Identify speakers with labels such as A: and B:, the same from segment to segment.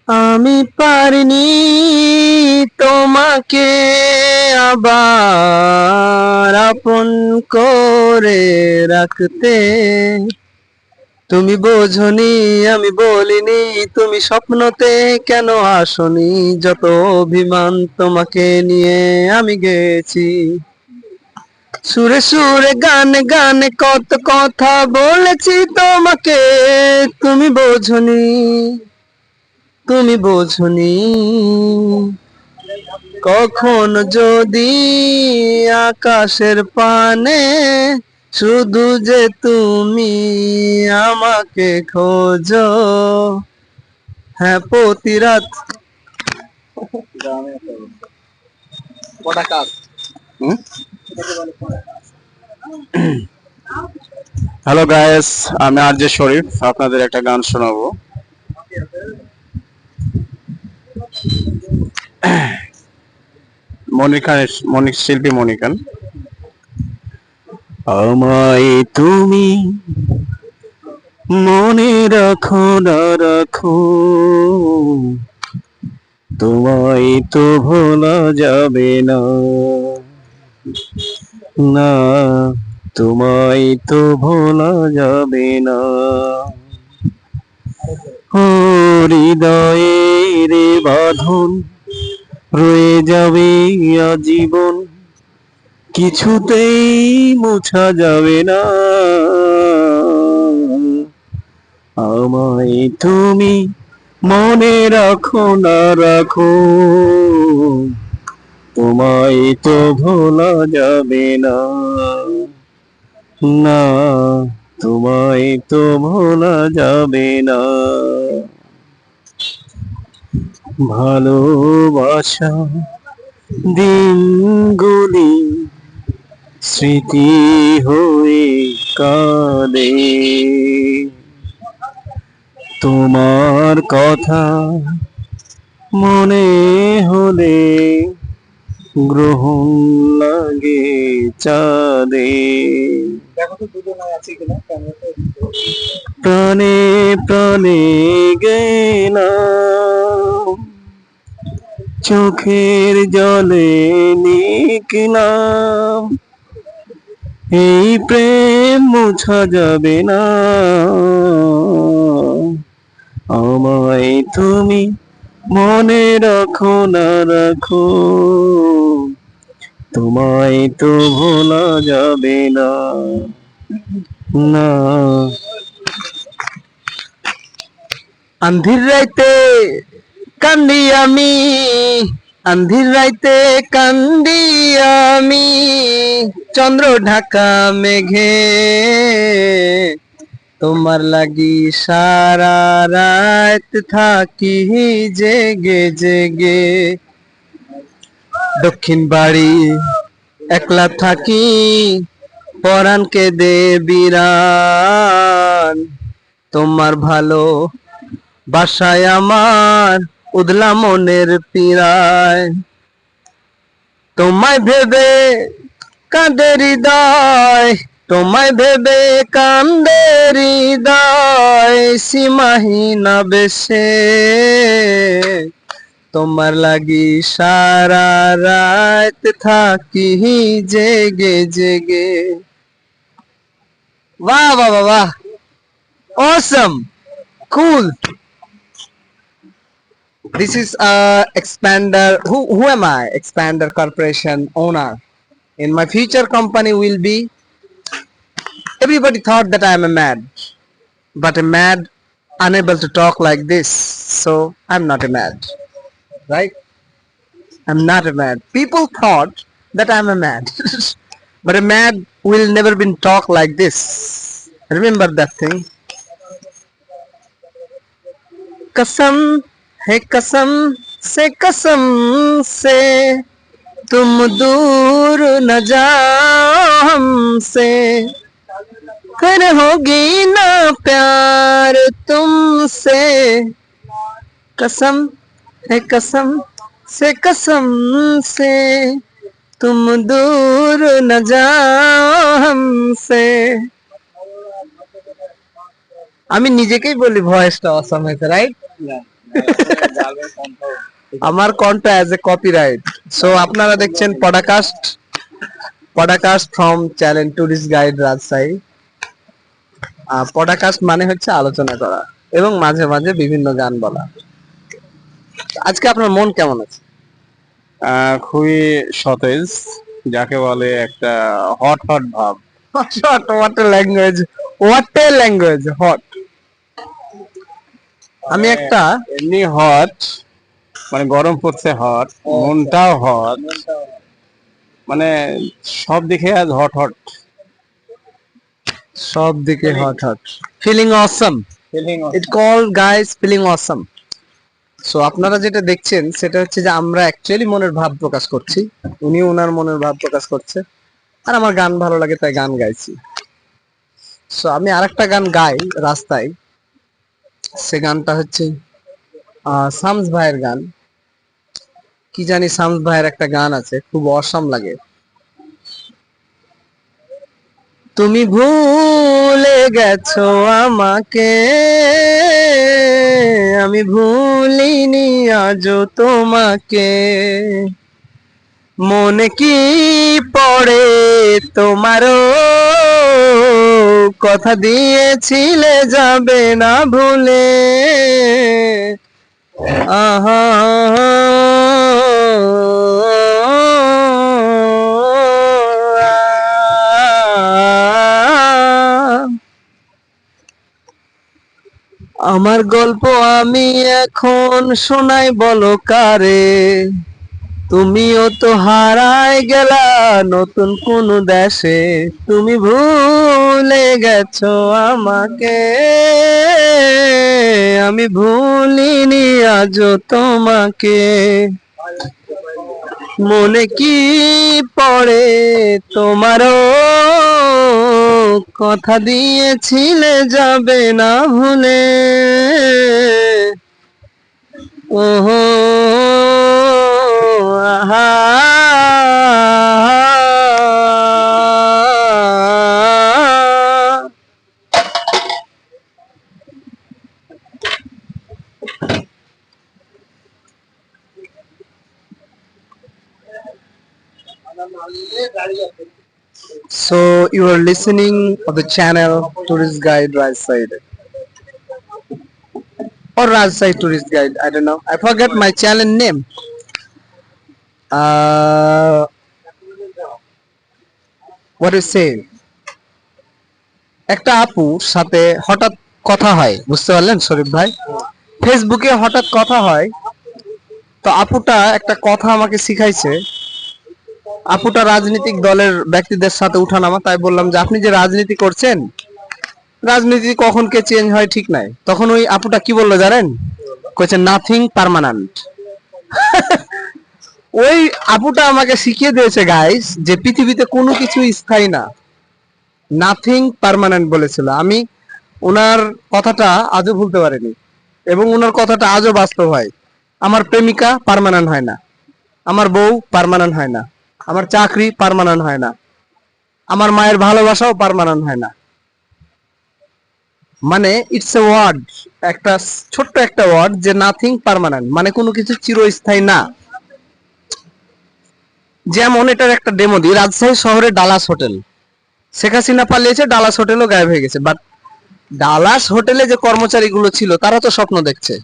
A: আমি পারিনি তোমাকে আবার আপন করে রাখতে। তুমি বোঝনি আমি বলিনি, তুমি স্বপ্নতে কেন আসনি? যত অভিমান তোমাকে নিয়ে আমি গেছি। সুরে সুরে গানে গানে কত কথা বলেছি তোমাকে, তুমি বোঝনি, তুমি বোঝনি। কখন যদি আকাশের পানে শুধু যে তুমি আমাকে খোঁজো। হ্যাঁ, প্রতি রাত।
B: হ্যালো গাইস, আমি আরজে শরীফ, আপনাদের একটা গান শোনাবো। শিল্পী মনির খান। আমায় তুমি মনে রাখো না রাখো, তোমায় তো ভোলা যাবে না, না তোমায় তো ভোলা যাবে না। ও হৃদয়ের বাঁধন রয়ে যাবে আজীবন, কিছুতেই মোছা যাবে না। আমায় তুমি মনে রাখো না রাখো, তোমায় তো ভোলা যাবে না, না তোমায় তো ভোলা যাবে না। ভালোবাসা দিনগুলি স্মৃতি হয়ে কাঁদে, তোমার কথা মনে হলে গ্রহণ লাগে চাঁদে। প্রাণে প্রাণে গেলাম, চোখের জলে নিকলাম, এই প্রেম মোছা যাবে না। আমায় তুমি মনে রাখো না রাখো, তোমায় তো ভোলা যাবে না, না।
A: আন্ধির রাইতে কান্দি আমি, আন্ধির রাইতে কান্দি আমি, চন্দ্র ঢাকা মেঘে তোমার লাগি সারা রাত থাকি জেগে জেগে। দক্ষিণ বাড়ি একলা থাকি, পরাণকে দে বিরান। তোমার ভালো বাসায় আমার উদলা মনের পীড়ায়। তোমায় ভেবে কাঁদে হৃদয়, তোমায় ভেবে কান্দে হৃদয়, সীমাহীন বেশে তোমার লাগি সারা রাত থাকি জেগে জেগে। বাহ বাহ বাহ বাহ, অসম, কুল। This is Expander. Who am I? Expander Corporation owner. In my future company will be. Everybody thought that I am a mad, but a mad unable to talk like this. So I'm not a mad, right? I'm not a mad. People thought that I'm a mad, but a mad will never been talk like this. Remember that thing. कसम है कसम से तुम दूर न जाओ हमसे, फिर होगी ना प्यार तुमसे। कसम है कसम से तुम दूर न जाओ हमसे। আমি নিজেকেই বলি ভয়েসটা অসাম হয়েছে, রাইট? আমার কণ্ঠ অ্যাজ এ কপিরাইট। সো আপনারা দেখছেন podcast from channel tourist guide Rajshahi. Podcast মানে হচ্ছে আলোচনা করা এবং মাঝে মাঝে বিভিন্ন গান বলা। আজকে আপনার মন কেমন আছে?
B: খুবই সতেজ, যাকে বলে একটা হট হট ভাব।
A: What a language hot. আমি একটা
B: এমনি হট, মানে গরম পড়ছে হট, মনটাও হট, মানে সব দিকে আজ হট হট।
A: সব দিকে hot hot, feeling awesome. It call guys feeling awesome. So আপনারা যেটা দেখছেন সেটা হচ্ছে যে আমরা অ্যাকচুয়ালি মনের ভাব প্রকাশ করছি, উনি ওনার মনের ভাব প্রকাশ করছে, আর আমার গান ভালো লাগে তাই গান গাইছি। সো আমি আরেকটা গান গাই রাস্তায়, সে গানটা হচ্ছে শামস ভাইয়ের গান। কি জানি শামস ভাইয়ের একটা গান আছে খুব অসম লাগে। তুমি ভুলে গেছো আমাকে, আমি ভুলিনি আজও তোমাকে, মনে কি পড়ে তোমারও, কথা দিয়েছিলে যাবে না ভুলে। আহা আমার গল্প আমি এখন শোনাই বলো কারে, তুমিও তো হারায় গেলা নতুন কোন দেশে, তুমি ভুলে গেছো আমাকে, আমি ভুলিনি আজও তোমাকে, মনে কি পড়ে তোমারও, কথা দিয়েছিলে যাবে না ভুলে। ওহো আহা So you are listening of the channel Tourist Guide Rajside or Rajside Tourist Guide. I don't know. I forgot my channel name. What do you say? একটা আপুর সাথে হঠাৎ কথা হয়, বুঝতে পারলেন শরীফ ভাই? ফেসবুকে হঠাৎ কথা হয়, তো আপুটা একটা কথা আমাকে শিখাইছে। আপুটা রাজনৈতিক দলের ব্যক্তিদের সাথে উঠানামা, তাই বললাম যে আপনি যে রাজনীতি করছেন, রাজনীতি কখন কে চেঞ্জ হয় ঠিক নাই। তখন ওই আপুটা কি বললো জানেন? কইছে নাথিং পার্মানেন্ট। ওই আপুটা আমাকে শিখিয়ে দিয়েছে গাইস যে পৃথিবীতে কোনো কিছু স্থায়ী না, নাথিং পার্মানেন্ট বলেছিল। আমি ওনার কথাটা আজও ভুলতে পারিনি এবং ওনার কথাটা আজও বাস্তব হয়। আমার প্রেমিকা পার্মানেন্ট হয় না, আমার বউ পার্মানেন্ট হয় না, আমার চাকরি পার্মানেন্ট হয় না, আমার মায়ের ভালোবাসাও পার্মানেন্ট হয় না। মানে ইটস এ ওয়ার্ড, একটা ছোট্ট একটা ওয়ার্ড যে নাথিং পার্মানেন্ট, মানে কোনো কিছু চিরস্থায়ী না। যেমন এটার একটা ডেমো দিই, রাজশাহী শহরে ডালাস হোটেল, শেখ হাসিনা পালিয়েছে, ডালাস হোটেলও গায়েব হয়ে গেছে, বাট ডালাস হোটেলে যে কর্মচারীগুলো ছিল তারা তো স্বপ্ন দেখছে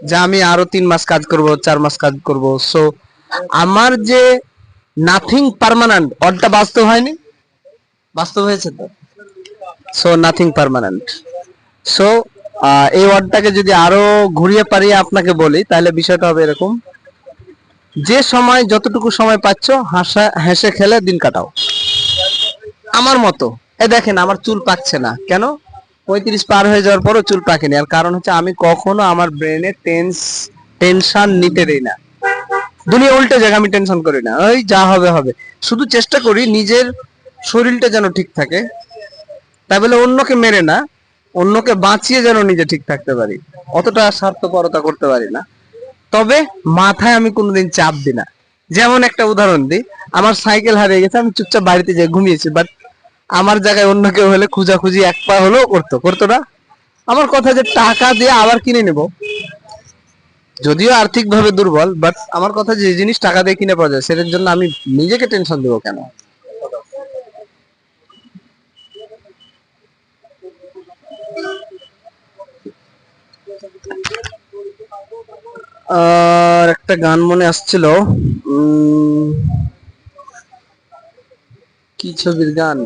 A: যে আমি আরো 3 মাস কাজ করব, 4 মাস কাজ করব। সো আমার যে নাথিং পার্মানেন্ট ওয়ার্ডটা বাস্তব হয়নি, বাস্তব হয়েছে তো। So nothing permanent. সো এই ওয়ার্ডটাকে যদি আরো ঘুরিয়ে পারিয়ে আপনাকে বলি তাহলে বিষয়টা হবে এরকম, যে সময় যতটুকু সময় পাচ্ছ হেসে খেলে দিন কাটাও। আমার মতো দেখেন আমার চুল পাকছে না কেন? 35 পার হয়ে যাওয়ার পরও চুল পাকেনি, আর কারণ হচ্ছে আমি কখনো আমার ব্রেনে টেনশন নিতে দেই না। দুনিয়া উল্টে জায়গা, আমি টেনশন করি না, ওই যা হবে হবে। শুধু চেষ্টা করি নিজের শরীরটা যেন ঠিক থাকে, তাই বলে অন্যকে মেরে না, অন্যকে বাঁচিয়ে যেন নিজে ঠিক থাকতে পারি, অতটা স্বার্থপরতা করতে পারি না। তবে মাথায় আমি কোনোদিন চাপ দিই না। যেমন একটা উদাহরণ দিই, আমার সাইকেল হারিয়ে গেছে, আমি চুপচাপ বাড়িতে যেয়ে ঘুমিয়েছি, বাট আমার জায়গায় অন্য কেউ হলে খুঁজাখুঁজি এক পা হলেও করতো না। আমার কথা যে টাকা দিয়ে আবার কিনে নেব, যদিও আর্থিক ভাবে দুর্বল, বাট আমার কথা যে জিনিস টাকা দিয়ে কিনে পাওয়া যায় সেটার জন্য আমি নিজেকে টেনশন দেবো কেন? আর একটা গান মনে আসছিল, কি ছবির গান?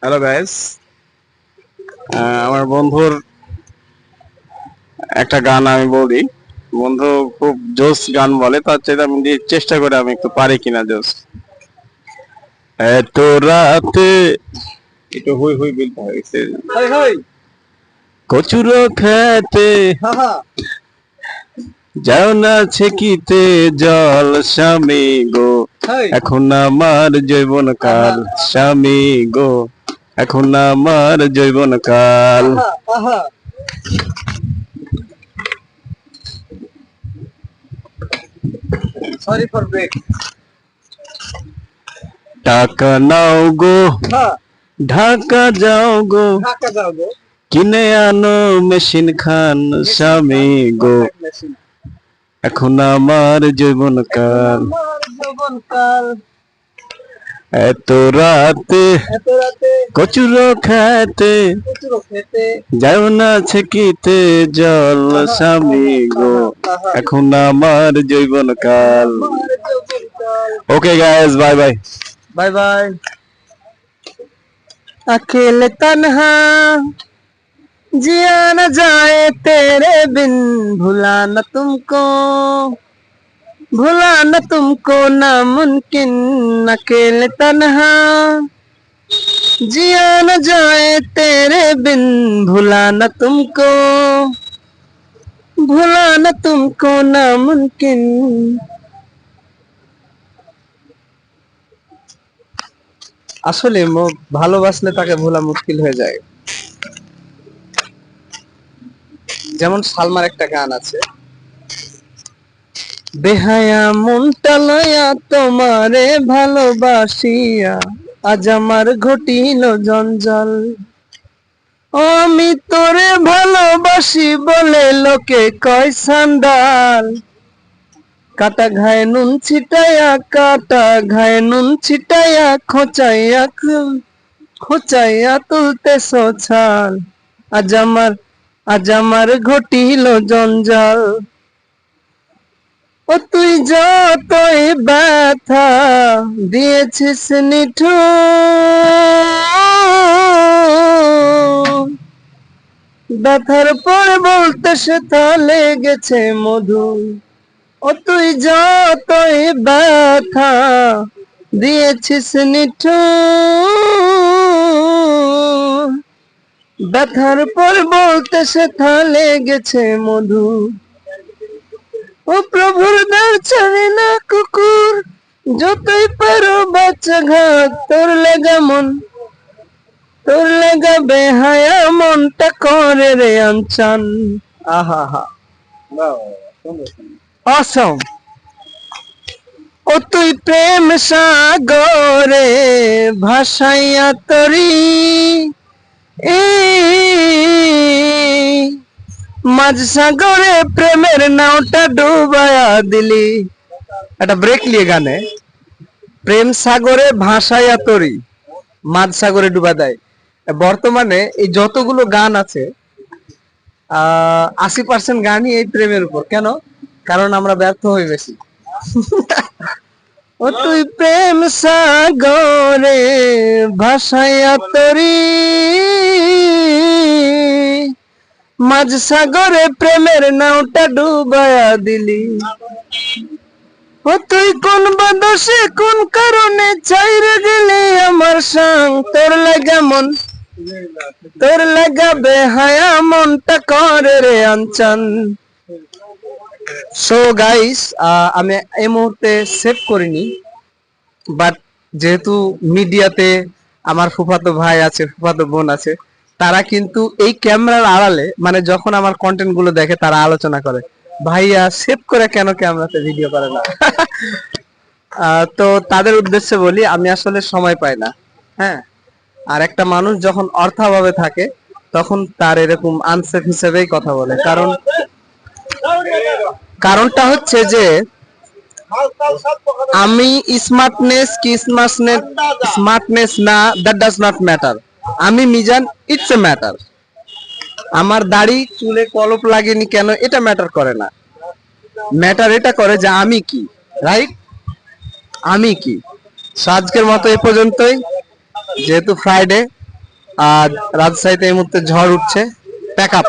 B: হ্যালো গাইস, আমার বন্ধুর একটা গান আমি বলি। বন্ধু খুব জোস গান বলে, তার চাইতে আমি চেষ্টা করে আমি একটু পারি কিনা জোস। এত রাতে একটু হুই হুই বিলতে হয়েছে, কচুরো খেতে যাও না ছেকিতে জল স্বামী গো, এখন আমার যৌবন কাল স্বামী গো, এখন আমার যৌবন কাল।
A: Sorry for break.
B: টাকা নাও গো, ঢাকা যাও গো,
A: ঢাকা যাও গো,
B: কিনে আনো মেশিন খান স্বামী গো, এখন আমার যৌবন কাল। এত রাতে কচুরো খেতে যাও না ছেকিতে জল স্বামী গো, এখন আমার যৌবন কাল। Okay guys, bye bye.
A: Bye bye. अकेले तन्हा जिया न जाए तेरे बिन, भुला न तुमको, भुला न तुमको नामुमकिन। अकेले तन्हा जिया न जाए तेरे बिन, भुला न तुमको, भुला न तुमको नामुमकिन। আসলে ভালোবাসলে তাকে ভোলা মুশকিল হয়ে যায়। যেমন সালমার একটা গান আছে, বেহায়া মনটা লয়া তোমারে ভালোবাসিয়া আজ আমার ঘটিল জঞ্জাল। আমি তোরে ভালোবাসি বলে লোকে কয় সান্দাল, কাটা ঘায়ে নুন ছিটাইয়া, কাটা ঘায়ে নুন ছিটাইয়া, খোঁচাইয়া খোঁচাইয়া তুলতে ছাল। আজ আমার ঘটিল জঞ্জাল। ও তুই যতই ব্যথা দিয়েছিস নিঠুর, ব্যথার পর বলতে সে তা লেগেছে মধু। ও তুই যতই ব্যথা দিয়েছিস নিঠুর, ব্যথার পর বলতে সে তা লেগেছে মধু। ও প্রভুর দ্বার ছাড়ে না কুকুর, যতই পারো বাচ্চা ঘাত, তোর লেগা মন, তোর লেগা বেহায়া মনটা করে রে আনচান। আহা হা, অসম। ও তুই প্রেম সাগরে ভাসাইয়া তরি, মাঝ সাগরে প্রেমের নাওটা ডুবায়া দিলি। একটা ব্রেক নিয়ে গানে, প্রেম সাগরে ভাসাইয়া তরি, মাঝ সাগরে ডুবা দেয়। বর্তমানে এই যতগুলো গান আছে 80% গানই এই প্রেমের উপর। কেন? কারণ আমরা ব্যর্থ হয়ে গেছি। ও তুই প্রেম সাগরে ভাসাইয়া তরি, মাঝ সাগরে প্রেমের নাওটা ডুবায়া দিলি। ও তুই কোন বাদশে কোন কারণে চাইরে গেলি আমার সাং, তোর লাগা মন, তোর লাগা বেহায়া মনটা করে রে আনচান। সো গাইস, আমি এই মুহূর্তে সেভ করিনি, বাট যেহেতু মিডিয়াতে আমার ফুফাতো ভাই আছে, ফুফাতো বোন আছে, তারা কিন্তু এই ক্যামেরার আড়ালে, মানে যখন আমার কন্টেন্ট গুলো দেখে তারা আলোচনা করে, ভাইয়া সেভ করে কেন ক্যামেরাতে ভিডিও করে না। তো তাদের উদ্দেশ্যে বলি, আমি আসলে সময় পাই না। হ্যাঁ, আর একটা মানুষ যখন অর্থাভাবে থাকে তখন তার এরকম আনসেফ হিসেবেই কথা বলে। কারণটা হচ্ছে যে আমি স্মার্টনেস কি স্মার্টনেস না, দ্যাট ডাজ নট ম্যাটার। আমি মিজান, ইটস এ ম্যাটার। আমার দাড়ি চুলে কলপ লাগেনি কেন এটা ম্যাটার করে না, ম্যাটার এটা করে যে আমি কি, রাইট? আমি কি। So, আজকের মতো এ পর্যন্তই। যেহেতু ফ্রাইডে, আর রাজশাহীতে এই মুহূর্তে ঝড় উঠছে, প্যাক আপ।